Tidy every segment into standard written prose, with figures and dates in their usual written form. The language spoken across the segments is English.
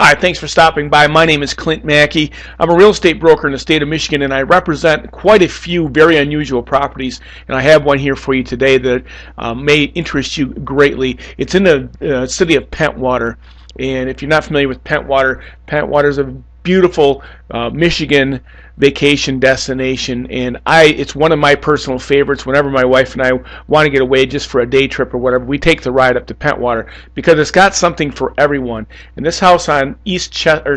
Hi, thanks for stopping by. My name is Clint Maki. I'm a real estate broker in the state of Michigan, and I represent quite a few very unusual properties. And I have one here for you today that may interest you greatly. It's in the city of Pentwater. And if you're not familiar with Pentwater, Pentwater is a beautiful Michigan vacation destination, and it's one of my personal favorites. Whenever my wife and I want to get away just for a day trip or whatever, we take the ride up to Pentwater because it's got something for everyone. And this house on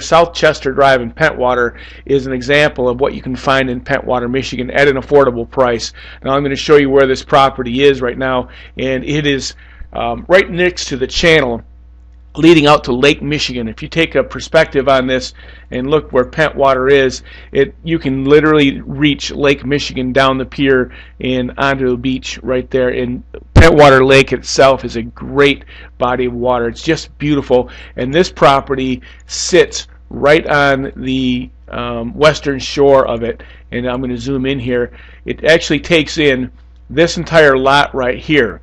South Chester Drive in Pentwater is an example of what you can find in Pentwater, Michigan at an affordable price. Now I'm going to show you where this property is right now, and it is right next to the channel leading out to Lake Michigan. If you take a perspective on this and look where Pentwater is, you can literally reach Lake Michigan down the pier and onto the beach right there. And Pentwater Lake itself is a great body of water. It's just beautiful, and this property sits right on the western shore of it. And I'm going to zoom in here. It actually takes in this entire lot right here.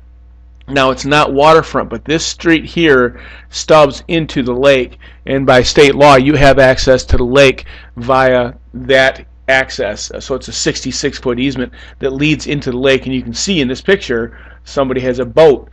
Now, it's not waterfront, but this street here stubs into the lake, and by state law you have access to the lake via that access. So it's a 66-foot easement that leads into the lake, and you can see in this picture somebody has a boat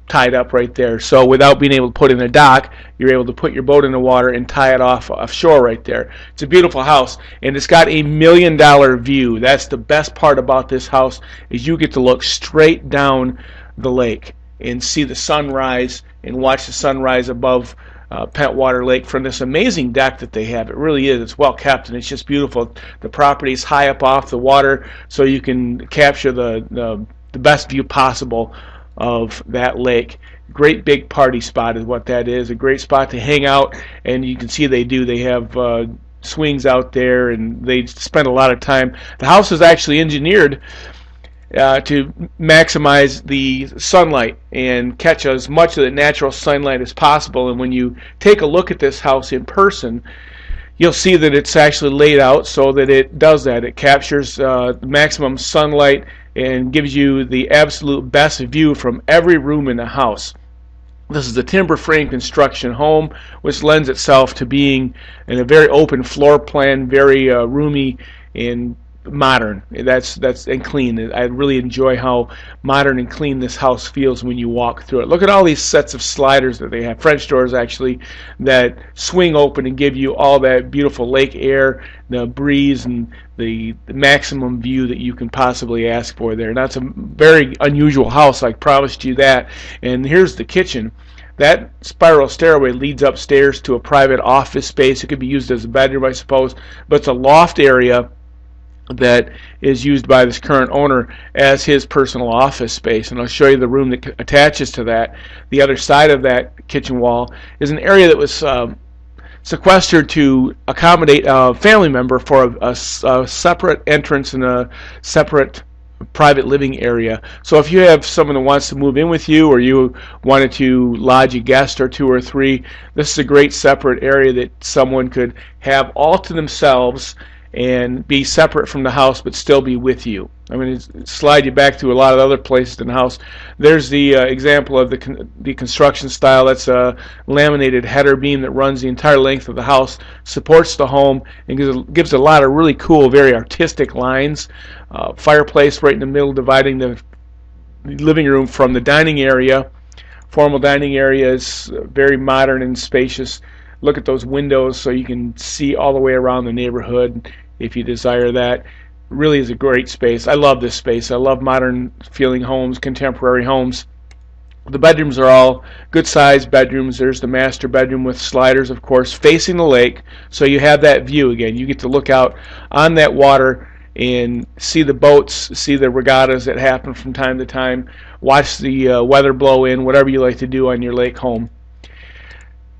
tied up right there. So without being able to put in a dock, you're able to put your boat in the water and tie it offshore right there. It's a beautiful house, and it's got $1 million view. That's the best part about this house, is you get to look straight down the lake and see the sunrise and watch the sunrise above Pentwater Lake from this amazing deck that they have. It really is. It's well kept, and it's just beautiful. The property is high up off the water, so you can capture the best view possible of that lake. Great big party spot is what that is. A great spot to hang out, and you can see they have swings out there, and they spend a lot of time. The house is actually engineered to maximize the sunlight and catch as much of the natural sunlight as possible. And when you take a look at this house in person, you'll see that it's actually laid out so that it does that. It captures the maximum sunlight and gives you the absolute best view from every room in the house. This is a timber frame construction home, which lends itself to being in a very open floor plan, very roomy and modern. That's and clean. I really enjoy how modern and clean this house feels when you walk through it. Look at all these sets of sliders that they have, French doors actually, that swing open and give you all that beautiful lake air, the breeze, and the maximum view that you can possibly ask for there. And that's a very unusual house, I promised you that. And here's the kitchen. That spiral stairway leads upstairs to a private office space. It could be used as a bedroom, I suppose, but it's a loft area that is used by this current owner as his personal office space. And I'll show you the room that attaches to that. The other side of that kitchen wall is an area that was sequestered to accommodate a family member for a separate entrance and a separate private living area. So if you have someone that wants to move in with you, or you wanted to lodge a guest or two or three, this is a great separate area that someone could have all to themselves and be separate from the house but still be with you. I'm going to slide you back to a lot of other places in the house. There's the example of the construction style. That's a laminated header beam that runs the entire length of the house, supports the home, and gives a lot of really cool, very artistic lines. Fireplace right in the middle dividing the living room from the dining area. Formal dining area is very modern and spacious. Look at those windows so you can see all the way around the neighborhood if you desire that. Really is a great space. I love this space. I love modern feeling homes, contemporary homes. The bedrooms are all good sized bedrooms. There's the master bedroom with sliders, of course, facing the lake, so you have that view again. You get to look out on that water and see the boats, see the regattas that happen from time to time, watch the weather blow in, whatever you like to do on your lake home.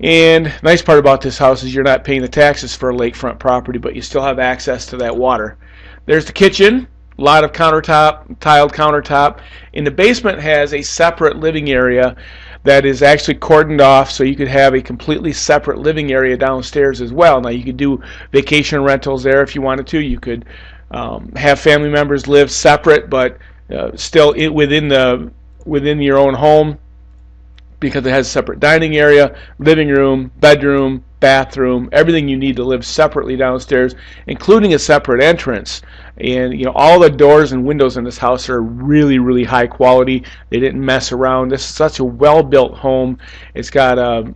And the nice part about this house is you're not paying the taxes for a lakefront property, but you still have access to that water. There's the kitchen, a lot of countertop, tiled countertop. And the basement has a separate living area that is actually cordoned off, so you could have a completely separate living area downstairs as well. Now, you could do vacation rentals there if you wanted to. You could have family members live separate, but still within your own home. because it has a separate dining area, living room, bedroom, bathroom, everything you need to live separately downstairs, including a separate entrance. And all the doors and windows in this house are really, really high quality. They didn't mess around. This is such a well-built home. It's got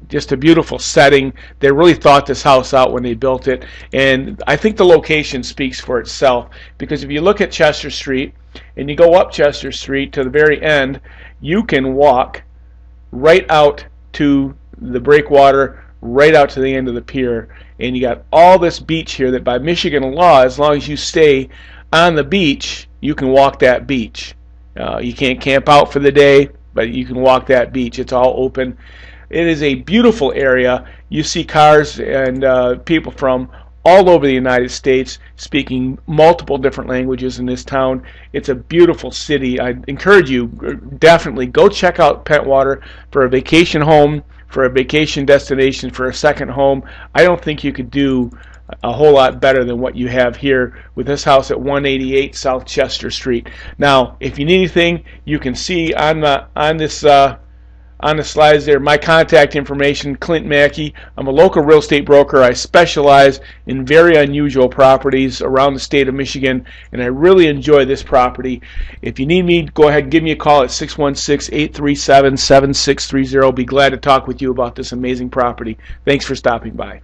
just a beautiful setting. They really thought this house out when they built it, and I think the location speaks for itself, because if you look at Chester Street and you go up Chester Street to the very end, you can walk right out to the breakwater, right out to the end of the pier, and you got all this beach here that by Michigan law, as long as you stay on the beach, you can walk that beach. You can't camp out for the day, but you can walk that beach. It's all open. It is a beautiful area. You see cars and people from all over the United States speaking multiple different languages in this town. It's a beautiful city. I encourage you, definitely go check out Pentwater for a vacation home, for a vacation destination, for a second home. I don't think you could do a whole lot better than what you have here with this house at 188 South Chester Street. Now, if you need anything, you can see on the slides there my contact information. Clint Maki. I'm a local real estate broker. I specialize in very unusual properties around the state of Michigan, and I really enjoy this property. If you need me, go ahead and give me a call at 616-837-7630. Be glad to talk with you about this amazing property. Thanks for stopping by.